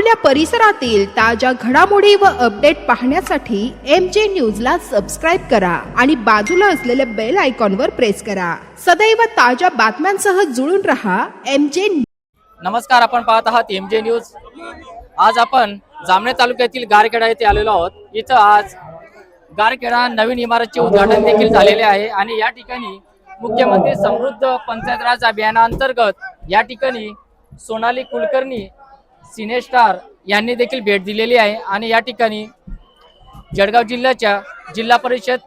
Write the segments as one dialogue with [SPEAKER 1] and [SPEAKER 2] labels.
[SPEAKER 1] आपल्या परिसरातील ताज्या घडामोडी व अपडेट पाहण्यासाठी MJ न्यूजला सबस्क्राईब करा आणि बाजूला असलेल्या बेल आयकॉनवर प्रेस करा. सदैव ताज्या बातम्यांसह जुळून रहा MJ.
[SPEAKER 2] नमस्कार, आपण पाहत आहात MJ न्यूज. आज आपण जामनेर तालुक्यातील गारखेडा येथे आलेलो आहोत. इथं आज गारखेडा नवीन इमारतचे उद्घाटन देखील झालेले आहे आणि या ठिकाणी मुख्यमंत्री समृद्ध पंचायत राज अभियानांतर्गत या ठिकाणी सोनाली कुलकर्णी सिनेस्टार यांनी देखील भेट दिलेली आहे आणि या ठिकाणी जळगाव जिल्ह्याच्या जिल्हा परिषद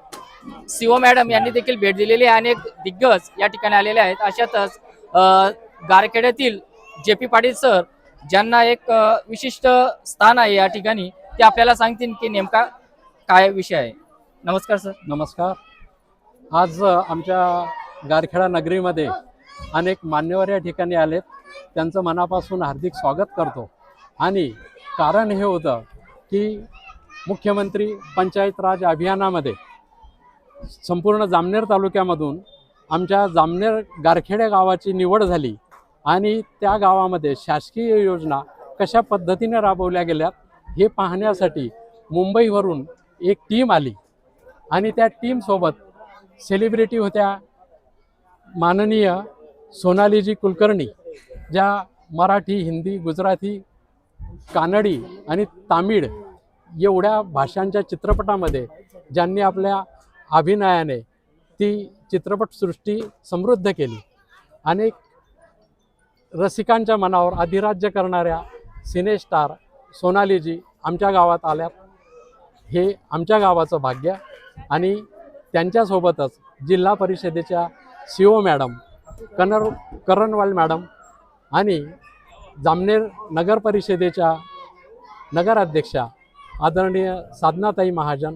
[SPEAKER 2] CO मॅडम यांनी देखील भेट दिलेली आहे. अनेक दिग्गज या ठिकाणी आलेले आहेत. अशातच गारखेड्यातील JP पाटील सर, ज्यांना एक विशिष्ट स्थान आहे या ठिकाणी, ते आपल्याला सांगतील की नेमका काय विषय आहे. नमस्कार सर.
[SPEAKER 3] नमस्कार. आज आमच्या गारखेडा नगरीमध्ये अनेक मान्यवर या ठिकाणी आलेत. त्यांचं मनापासून हार्दिक स्वागत करतो. आणि कारण हे होतं की मुख्यमंत्री पंचायत राज अभियानामध्ये संपूर्ण जामनेर तालुक्यामधून आमच्या जामनेर गारखेडे गावाची निवड झाली आणि त्या गावामध्ये शासकीय योजना कशा पद्धतीने राबवल्या गेल्यात हे पाहण्यासाठी मुंबईवरून एक टीम आली आणि त्या टीमसोबत सेलिब्रिटी होत्या माननीय सोनालीजी कुलकर्णी, ज्या मराठी, हिंदी, गुजराती, कानडी आणि तामिळ एवढ्या भाषांच्या चित्रपटामध्ये ज्यांनी आपल्या अभिनयाने ती चित्रपटसृष्टी समृद्ध केली. अनेक रसिकांच्या मनावर अधिराज्य करणाऱ्या सिनेस्टार सोनालीजी आमच्या गावात आल्यात. हे आमच्या गावाचं भाग्य. आणि त्यांच्यासोबतच जिल्हा परिषदेच्या CO मॅडम करणवाल मॅडम आणि जामनेर नगर परिषदेच्या नगराध्यक्षा आदरणीय साधनाताई महाजन,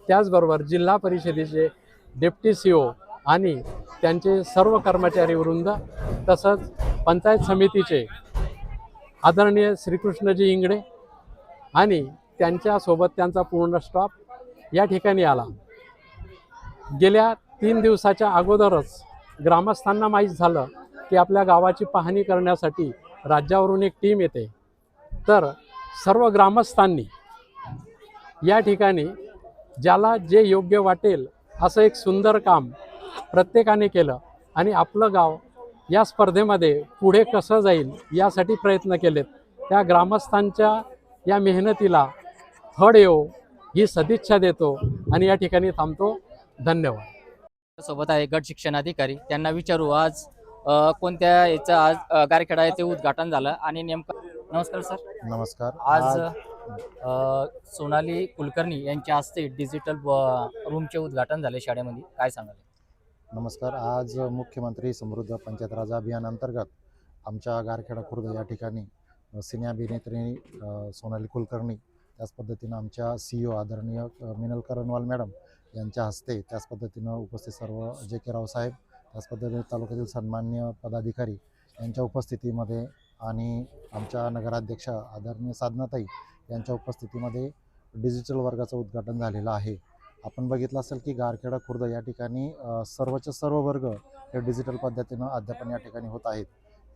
[SPEAKER 3] त्याचबरोबर जिल्हा परिषदेचे डेप्टी CO आणि त्यांचे सर्व कर्मचारी वृंद, तसंच पंचायत समितीचे आदरणीय श्रीकृष्णजी इंगडे आणि त्यांच्यासोबत त्यांचा पूर्ण स्टाफ या ठिकाणी आला. गेल्या 3 दिवसाच्या अगोदरच ग्रामस्थांना माहीत झालं की आपल्या गावाची पाहणी करण्यासाठी राज्यावरून एक टीम येते. तर सर्व ग्रामस्थांनी या ठिकाणी ज्याला जे योग्य वाटेल असं एक सुंदर काम प्रत्येकाने केलं आणि आपलं गाव या स्पर्धेमध्ये पुढे कसं जाईल यासाठी प्रयत्न केलेत. त्या ग्रामस्थांच्या या मेहनतीला फळ येवो ही सदिच्छा देतो आणि या ठिकाणी थांबतो. धन्यवाद.
[SPEAKER 2] सोबत आहे गट शिक्षण अधिकारी, त्यांना विचारू आज कोणत्या याचं आज गारखेडा येथे उद्घाटन झालं आणि नेमकं. नमस्कार सर.
[SPEAKER 4] नमस्कार.
[SPEAKER 2] आज सोनाली कुलकर्णी यांच्या हस्ते डिजिटल रूमचे उद्घाटन झाले शाळेमध्ये, काय सांगाल?
[SPEAKER 4] नमस्कार. आज मुख्यमंत्री समृद्ध पंचायत राज अभियान अंतर्गत आमच्या गारखेडा खुर्द या ठिकाणी सिने अभिनेत्री सोनाली कुलकर्णी, त्याच पद्धतीनं आमच्या CO आदरणीय मिनल करणवाल मॅडम यांच्या हस्ते, त्याच पद्धतीनं उपस्थित सर्व JK राव साहेब, त्याच पद्धतीने तालुक्यातील सन्मान्य पदाधिकारी यांच्या उपस्थितीमध्ये आणि आमच्या नगराध्यक्षा आदरणीय साधनाताई यांच्या उपस्थितीमध्ये डिजिटल वर्गाचं उद्घाटन झालेलं आहे. आपण बघितलं असेल की गारखेडा खुर्द या ठिकाणी सर्वचे सर्व वर्ग हे डिजिटल पद्धतीनं अध्यापन या ठिकाणी होत आहेत.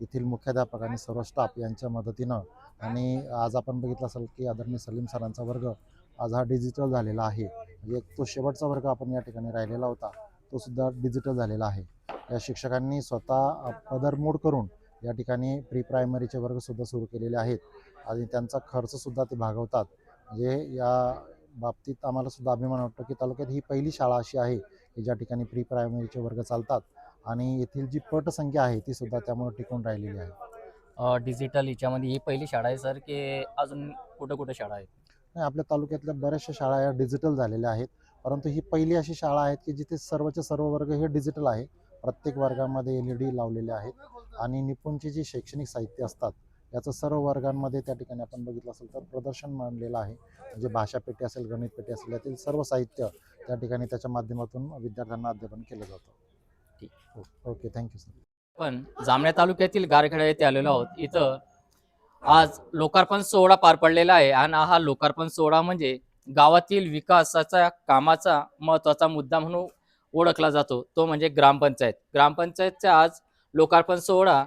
[SPEAKER 4] येथील मुख्याध्यापक आणि सर्व स्टाफ यांच्या मदतीनं. आणि आज आपण बघितलं असेल की आदरणीय सलीम सरांचा वर्ग आज हा डिजिटल झालेला आहे. म्हणजे तो शेवटचा वर्ग आपण या ठिकाणी राहिलेला होता, तो सुद्धा डिजिटल झालेला आहे. या शिक्षकांनी स्वतः पदरमोड करून या ठिकाणी प्री प्रायमरीचे वर्गसुद्धा सुरू केलेले आहेत आणि त्यांचा खर्चसुद्धा ते भागवतात. म्हणजे या बाबतीत आम्हाला सुद्धा अभिमान वाटतो की तालुक्यात ही पहिली शाळा अशी आहे की ज्या ठिकाणी प्री प्रायमरीचे वर्ग चालतात आणि येथील जी पटसंख्या आहे ती सुद्धा त्यामुळे टिकून राहिलेली आहे.
[SPEAKER 2] डिजिटल याच्यामध्ये ही पहिली शाळा आहे सर, की अजून कुठं कुठं शाळा आहेत?
[SPEAKER 4] नाही, आपल्या तालुक्यातल्या बऱ्याचशा शाळा या डिजिटल झालेल्या आहेत, परंतु ही पहिली अशी शाळा आहे की जिथे सर्वचे सर्व वर्ग हे डिजिटल आहे. प्रत्येक वर्गामध्ये LED लावलेले आहेत आणि निपुणची जी शैक्षणिक साहित्य असतात याचं सर्व वर्गांमध्ये त्या ठिकाणी आपण बघितलं असेल तर प्रदर्शन मांडलेलं आहे. म्हणजे भाषा पेटी असेल, गणित पेटी असेल, यातील सर्व साहित्य त्या ठिकाणी त्याच्या माध्यमातून विद्यार्थ्यांना अध्यापन केलं जातं. ठीक, ओके, थँक्यू सर.
[SPEAKER 2] पण जामनेर तालुक्यातील गारखेडा येथे आलेलो आहोत. इथं आज लोकार्पण सोहळा पार पडलेला आहे आणि हा लोकार्पण सोहळा म्हणजे गावातील विकासाचा कामाचा महत्त्वाचा मुद्दा म्हणून ओळखला जातो, तो म्हणजे ग्रामपंचायत. ग्रामपंचायतचा आज लोकार्पण सोहळा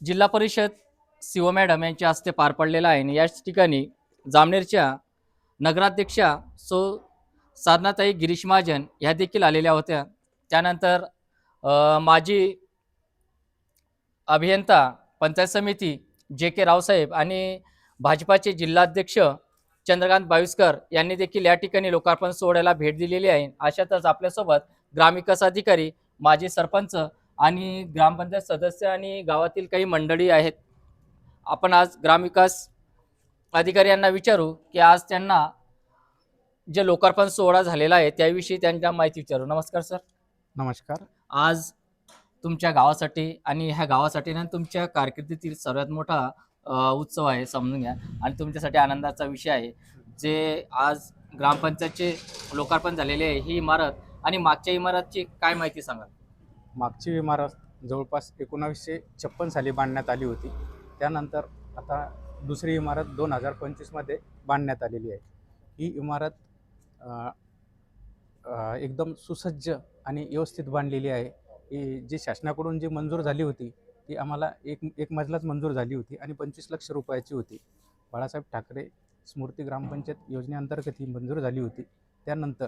[SPEAKER 2] जिल्हा परिषद सीओ मॅडम यांच्या हस्ते पार पडलेला आहे आणि याच ठिकाणी जामनेरच्या नगराध्यक्षा सो साधनाताई गिरीश महाजन ह्या देखील आलेल्या होत्या. त्यानंतर माजी अभियंता पंचायत समिती जे के रावसाहेब आणि भाजपाचे जिल्हाध्यक्ष चंद्रकांत बाविस्कर यांनी देखील या ठिकाणी लोकार्पण सोहळ्याला भेट दिलेली आहे. अशातच आपल्यासोबत ग्रामविकास अधिकारी, माजी सरपंच आणि ग्रामपंचायत सदस्य आणि गावातील काही मंडळी आहेत. आपण आज ग्रामविकास अधिकारी यांना विचारू की आज त्यांना जे लोकार्पण सोहळा झालेला आहे त्याविषयी त्यांच्या माहिती विचारू. नमस्कार सर.
[SPEAKER 5] नमस्कार.
[SPEAKER 2] आज तुमच्या गावासाठी आणि ह्या गावासाठी ना तुमच्या कारकिर्दीतील सर्वात मोठा उत्सव आहे, समजून घ्या, आणि तुमच्यासाठी आनंदाचा विषय आहे. जे आज ग्रामपंचायतचे लोकार्पण झालेले आहे ही इमारत आणि मागच्या इमारतची काय माहिती सांगा.
[SPEAKER 5] मागची इमारत जवळपास 1956 साली बांधण्यात आली होती. त्यानंतर आता दुसरी इमारत 2025मध्ये बांधण्यात आलेली आहे. ही इमारत एकदम सुसज्ज आणि व्यवस्थित बांधलेली आहे. ही जी शासनाकडून जी मंजूर झाली होती ती आम्हाला एक मजलाच मंजूर झाली होती आणि 25 लाख रुपयाची होती. बाळासाहेब ठाकरे स्मृती ग्रामपंचायत योजनेअंतर्गत ही मंजूर झाली होती. त्यानंतर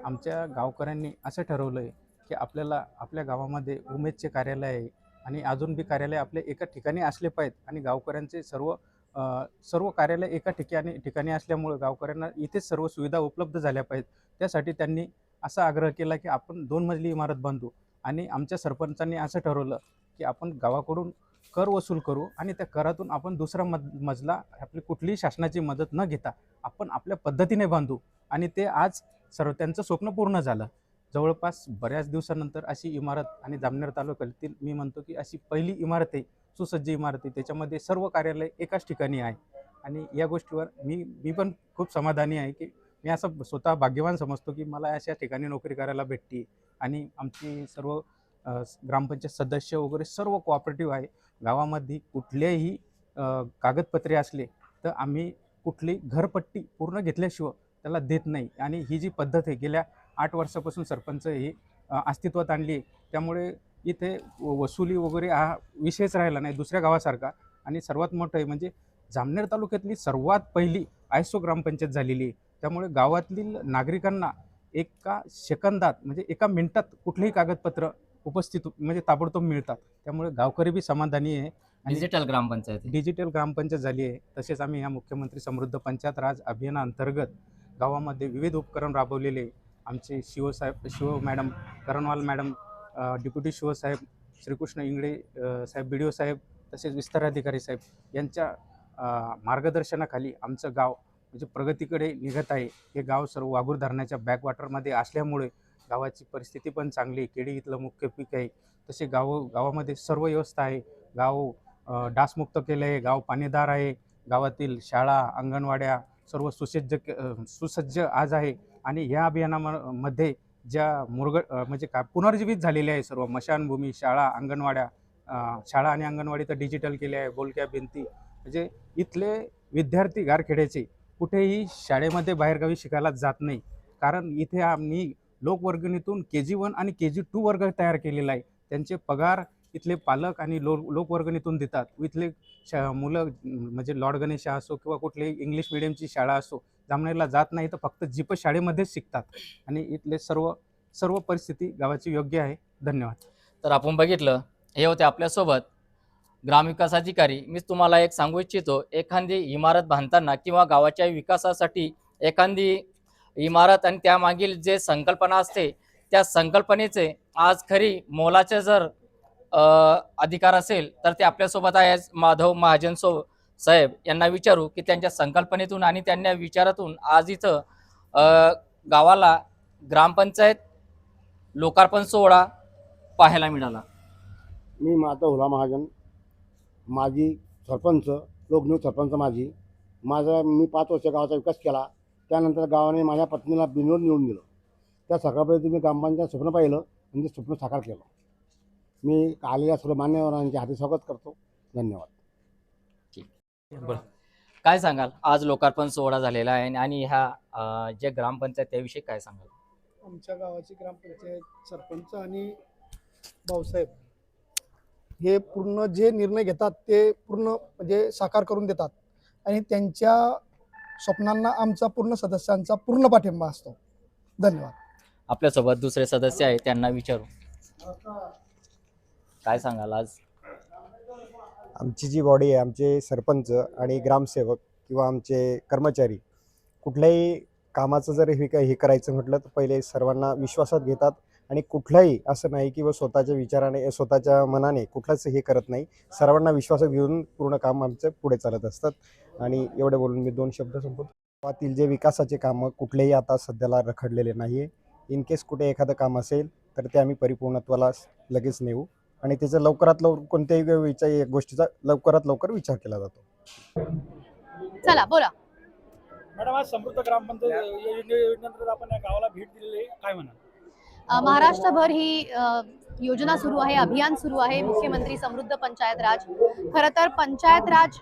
[SPEAKER 5] आमच्या गावकऱ्यांनी असं ठरवलं आहे की आपल्याला आपल्या गावामध्ये उमेदचे कार्यालय आहे आणि अजून बी कार्यालय आपले एका ठिकाणी असले पाहिजेत आणि गावकऱ्यांचे सर्व कार्यालय एका ठिकाणी असल्यामुळे गावकऱ्यांना इथेच सर्व सुविधा उपलब्ध झाल्या पाहिजेत. त्यासाठी त्यांनी असा आग्रह केला की आपण 2 मजली इमारत बांधू आणि आमच्या सरपंचांनी असं ठरवलं की आपण गावाकडून कर वसूल करू आणि त्या करातून आपण दुसरा मजला आपली कुठलीही शासनाची मदत न घेता आपण आपल्या पद्धतीने बांधू आणि ते आज त्यांचं स्वप्न पूर्ण झालं. जवळपास बऱ्याच दिवसानंतर अशी इमारत आणि जामनेर तालुक्यातील मी म्हणतो की अशी पहिली इमारत आहे, सुसज्ज इमारत आहे. त्याच्यामध्ये सर्व कार्यालय एकाच ठिकाणी आहे आणि या गोष्टीवर मी पण खूप समाधानी आहे की मी असं स्वतः भाग्यवान समजतो की मला अशा ठिकाणी नोकरी करायला भेटते आणि आमची सर्व ग्रामपंचायत सदस्य वगैरे सर्व कोऑपरेटिव्ह आहे. गावामध्ये कुठलेही कागदपत्रे असले तर आम्ही कुठली घरपट्टी पूर्ण घेतल्याशिवाय त्याला देत नाही आणि ही जी पद्धत आहे गेल्या 8 वर्षापासून सरपंच ही अस्तित्वात आणली आहे. त्यामुळे इथे वसुली वगैरे हा विषयच राहिला नाही दुसऱ्या गावासारखा. आणि सर्वात मोठं आहे म्हणजे जामनेर तालुक्यातली सर्वात पहिली ISO ग्रामपंचायत झालेली आहे. त्यामुळे गावातील नागरिकांना एका सेकंदात म्हणजे एका मिनिटात कुठलेही कागदपत्र उपस्थित म्हणजे ताबडतोब मिळतात. त्यामुळे गावकरी बी समाधानी आहे आणि डिजिटल ग्रामपंचायत झाली आहे. तसेच आम्ही या मुख्यमंत्री समृद्ध पंचायत राज अभियानाअंतर्गत गावामध्ये विविध उपक्रम राबवलेले आमचे Shiv madam, Karanwal madam, deputy Shiv saheb, Shrikrishna Ingale saheb, BDO saheb, तसेच विस्तार अधिकारी साहेब यांच्या मार्गदर्शनाखाली आमचं गाव म्हणजे प्रगतीकडे निघत आहे. हे गाव सर्व वाघूर धरणाच्या बॅकवॉटरमध्ये असल्यामुळे गावाची परिस्थिती पण चांगली आहे. केळी इथलं मुख्य पीक आहे. तसे गावामध्ये सर्व व्यवस्था आहे. गाव डासमुक्त केलं आहे, गाव पाणीदार आहे. गावातील शाळा, अंगणवाड्या सर्व सुसज्ज आज आहे. आणि ह्या अभियानामध्ये ज्या म्हणजे पुनर्जीवित झालेल्या आहे सर्व मशानभूमी, शाळा, अंगणवाड्या, शाळा आणि अंगणवाडी तर डिजिटल केल्या आहे. बोलक्या भिंती म्हणजे इथले विद्यार्थी गारखेड्याचे कुठेही शाळेमध्ये बाहेरगावी शिकायला जात नाही. कारण इथे आम्ही लोकवर्गणीतून KG1 आणि KG2 वर्ग तयार केलेला आहे. त्यांचे पगार इथले पालक आणि लोकवर्गणीतून देतात. इथले मुलं म्हणजे लॉर्ड गणेशा असो किंवा कुठलीही इंग्लिश मिडियमची शाळा असो जामनेरला जात नाही तर फक्त जीप शाळेमध्येच शिकतात आणि इथले सर्व परिस्थिती गावाची योग्य आहे. धन्यवाद.
[SPEAKER 2] तर आपण बघितलं हे होते आपल्यासोबत ग्रामविकास अधिकारी. मी तुम्हाला एक सांगू इच्छितो, एखादी इमारत बांधताना किंवा गावाच्या विकासासाठी एखादी इमारत आणि त्यामागील जे संकल्पना असते त्या संकल्पनेचे आज खरी मोलाचे जर अधिकार असेल तर ते आपल्यासोबत आहे माधव महाजन साहेब यांना विचारू की त्यांच्या संकल्पनेतून आणि त्यांच्या विचारातून आज इथं गावाला ग्रामपंचायत लोकार्पण सोहळा पाहायला मिळाला.
[SPEAKER 6] मी माधव महाजन, माजी सरपंच, लोकनियुक्त सरपंच मी 5 वर्ष गावाचा विकास केला. त्यानंतर गावाने माझ्या पत्नीला बिनविरोध निवडून दिलं. त्या सकाळपर्यंत मी ग्रामपंचायत स्वप्न पाहिलं आणि ते स्वप्न साकार केलं. मी आलेल्या सर्व मान्यवरांचे हार्दिक स्वागत करतो. धन्यवाद.
[SPEAKER 2] काय सांगाल, आज लोकार्पण सोहळा झालेला आहे आणि ह्या जे ग्रामपंचायत त्याविषयी काय सांगाल.
[SPEAKER 7] आमच्या गावाची ग्रामपंचायत सरपंच आणि भाऊसाहेब हे पूर्ण जे निर्णय घेतात ते पूर्ण म्हणजे साकार करून देतात आणि त्यांच्या स्वप्नांना आमचा पूर्ण सदस्यांचा पूर्ण पाठिंबा असतो. धन्यवाद.
[SPEAKER 2] आपल्यासोबत दुसरे सदस्य आहेत, त्यांना विचारू. काय सांगाल आज?
[SPEAKER 8] आमची जी बॉडी आहे, आमचे सरपंच आणि ग्रामसेवक किंवा आमचे कर्मचारी कुठल्याही कामाचं जर हे करायचं म्हटलं तर पहिले सर्वांना विश्वासात घेतात आणि कुठलंही असं नाही की स्वतःच्या विचाराने स्वतःच्या मनाने कुठलंच हे करत नाही. सर्वांना विश्वासात घेऊन पूर्ण काम आमचं पुढे चालत असतात. आणि एवढे बोलून मी 2 शब्द संपवतो. गावातील जे विकासाचे कामं कुठलेही आता सध्याला रखडलेले नाही आहे. इन केस कुठे एखादं काम असेल तर ते आम्ही परिपूर्णत्वाला लगेच नेऊ आणि त्याचा लवकरात लवकर कोणत्याही गोष्टीचा लवकरात लवकर विचार केला जातो.
[SPEAKER 9] चला बोला.
[SPEAKER 10] मॅडम, आज समृद्ध ग्रामपंचायत योजनेनंतर आपण या गावाला भेट दिलेली आहे, काय म्हणाल?
[SPEAKER 9] महाराष्ट्रभर ही योजना सुरू आहे, अभियान सुरू आहे, मुख्यमंत्री समृद्ध पंचायत राज. खरं तर पंचायत राज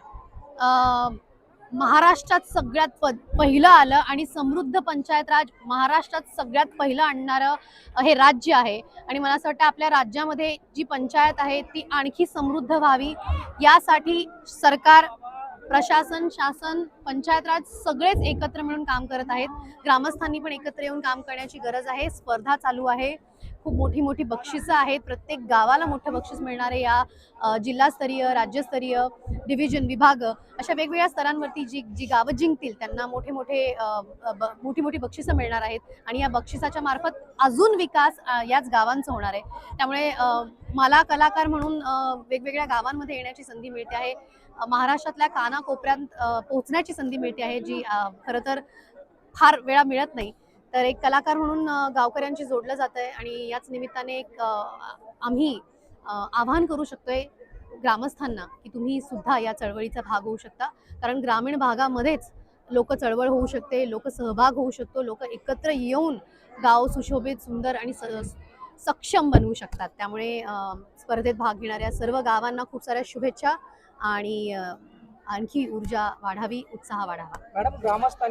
[SPEAKER 9] महाराष्ट्रात सगळ्यात पहिलं आलं आणि समृद्ध पंचायत राज महाराष्ट्रात सगळ्यात पहिलं आणणारं हे राज्य आहे. आणि मला असं वाटतं आपल्या राज्यामध्ये जी पंचायत आहे ती आणखी समृद्ध व्हावी यासाठी सरकार, प्रशासन, शासन, पंचायत राज सगळेच एकत्र मिळून काम करत आहेत. ग्रामस्थांनी पण एकत्र येऊन काम करण्याची गरज आहे. स्पर्धा चालू आहे, खूप मोठी मोठी बक्षिसं आहेत. प्रत्येक गावाला मोठं बक्षीस मिळणार आहे. या जिल्हास्तरीय, राज्यस्तरीय, डिव्हिजन, विभाग अशा वेगवेगळ्या स्तरांवरती जी गावं जिंकतील त्यांना मोठी मोठी बक्षिसं मिळणार आहेत. आणि या बक्षिसाच्या मार्फत अजून विकास याच गावांचा होणार आहे. त्यामुळे मला कलाकार म्हणून वेगवेगळ्या गावांमध्ये येण्याची संधी मिळते आहे. महाराष्ट्रातल्या कानाकोपऱ्यात पोहोचण्याची संधी मिळते आहे, जी खरं तर फार वेळा मिळत नाही. तर एक कलाकार म्हणून गावकऱ्यांशी जोडलं जात आहे आणि याच निमित्ताने एक आम्ही आवाहन करू शकतोय ग्रामस्थांना की तुम्ही सुद्धा या चळवळीचा भाग होऊ शकता. कारण ग्रामीण भागामध्येच लोक चळवळ होऊ शकते, लोक सहभाग होऊ शकतो, लोक एकत्र येऊन गाव सुशोभित, सुंदर आणि सक्षम बनवू शकतात. त्यामुळे स्पर्धेत भाग घेणाऱ्या सर्व गावांना खूप साऱ्या शुभेच्छा आणि आणखी ऊर्जा वाढावी, उत्साह वाढावा.
[SPEAKER 10] मॅडम, ग्रामस्थ